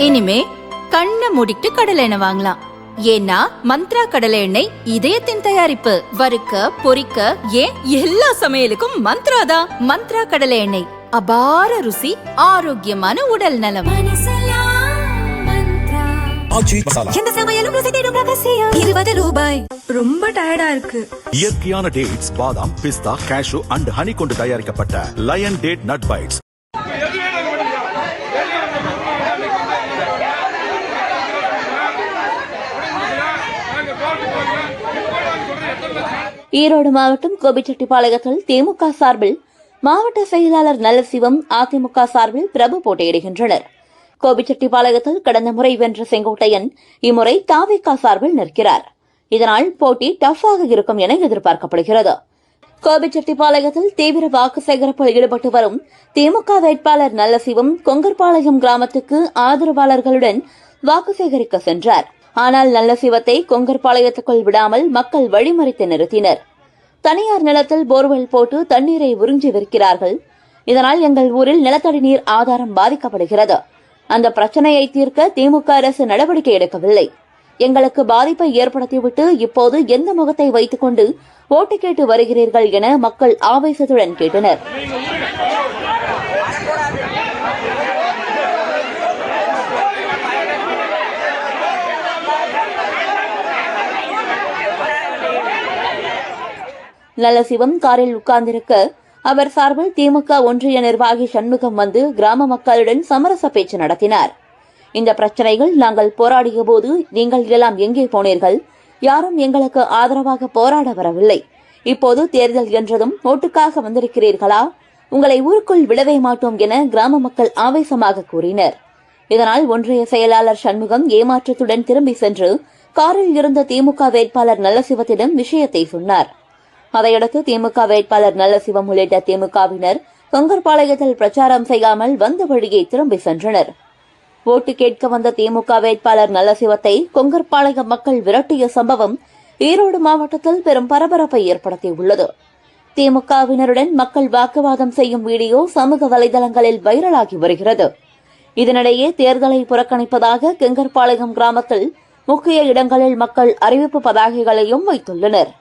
இனிமே கண்ணை மூடிட்டு கடலை எண்ணெய் வாங்கலாம். ஏன்னா மந்த்ரா கடலை எண்ணெய் இதயத்தின் தயாரிப்பு. வறுக்க பொரிக்க ஏன் எல்லா சமையலுக்கும் மந்த்ரா தான். மந்த்ரா கடலை எண்ணெய், அபார ருசி, ஆரோக்கியமான உடல் நலம். ரொம்ப டயர்டா இருக்கு. இயற்கையான டேட்ஸ், பாதாம், பிஸ்தா, கேஷு அண்ட் ஹனி கொண்டு தயாரிக்கப்பட்ட lion date nut bites. Erode மாவட்டம் கோபிச்செட்டிப்பாளையத்தில் திமுக சார்பில் மாவட்ட செயலாளர் நல்லசிவம், அதிமுக சார்பில் பிரபு போட்டியிடுகின்றனர். கோபிச்செட்டிப்பாளையத்தில் கடந்த முறை வென்ற செங்கோட்டையன் இம்முறை தாவேகா சார்பில் நிற்கிறார். இதனால் போட்டி டஃப்பாக இருக்கும் என எதிர்பார்க்கப்படுகிறது. கோபிச்செட்டிப்பாளையத்தில் தீவிர வாக்கு சேகரிப்பில் ஈடுபட்டு வரும் திமுக வேட்பாளர் நல்லசிவம் கொங்கர்பாளையம் கிராமத்துக்கு ஆதரவாளர்களுடன் வாக்கு சேகரிக்க சென்றார். ஆனால் நல்லசிவத்தை கொங்கர்பாளையத்துக்குள் விடாமல் மக்கள் வழிமறித்து நிறுத்தினர். தனியார் நிலத்தில் போர்வெல் போட்டு தண்ணீரை உறிஞ்சி விற்கிறார்கள். இதனால் எங்கள் ஊரில் நிலத்தடி நீர் ஆதாரம் பாதிக்கப்படுகிறது. அந்த பிரச்சனையை தீர்க்க திமுக அரசு நடவடிக்கை எடுக்கவில்லை. எங்களுக்கு பாதிப்பை ஏற்படுத்திவிட்டு இப்போது எந்த முகத்தை வைத்துக் கொண்டு ஓட்டு கேட்டு வருகிறீர்கள் என மக்கள் ஆவேசத்துடன் கேட்டனர். நல்லசிவம் காரில் உட்கார்ந்திருக்க அவர் சார்பில் திமுக ஒன்றிய நிர்வாகி சண்முகம் வந்து கிராம மக்களுடன் சமரச பேச்சு நடத்தினார். இந்த பிரச்சனைகள் நாங்கள் போராடிய போது நீங்கள் எல்லாம் எங்கே போனீர்கள்? யாரும் எங்களுக்கு ஆதரவாக போராட வரவில்லை. இப்போது தேர்தல் என்றதும் ஓட்டுக்காக வந்திருக்கிறீர்களா? உங்களை ஊருக்குள் விடவே மாட்டோம் என கிராம மக்கள் ஆவேசமாக கூறினர். இதனால் ஒன்றிய செயலாளர் சண்முகம் ஏமாற்றத்துடன் திரும்பி சென்று காரில் இருந்த திமுக வேட்பாளர் நல்லசிவத்திடம் விஷயத்தை சொன்னார். அதையடுத்து திமுக வேட்பாளர் நல்லசிவம் உள்ளிட்ட திமுகவினர் கொங்கர்பாளையத்தில் பிரச்சாரம் செய்யாமல் வந்த வழியை திரும்பி சென்றனர். ஓட்டு கேட்க வந்த திமுக வேட்பாளர் நல்லசிவத்தை கொங்கர்பாளையம் மக்கள் விரட்டிய சம்பவம் ஈரோடு மாவட்டத்தில் பெரும் பரபரப்பை ஏற்படுத்தியுள்ளது. திமுகவினருடன் மக்கள் வாக்குவாதம் செய்யும் வீடியோ சமூக வலைதளங்களில் வைரலாகி வருகிறது. இதனிடையே தேர்தலை புறக்கணிப்பதாக கொங்கர்பாளையம் கிராமத்தில் முக்கிய இடங்களில் மக்கள் அறிவிப்பு பதாகைகளையும் வைத்துள்ளனர்.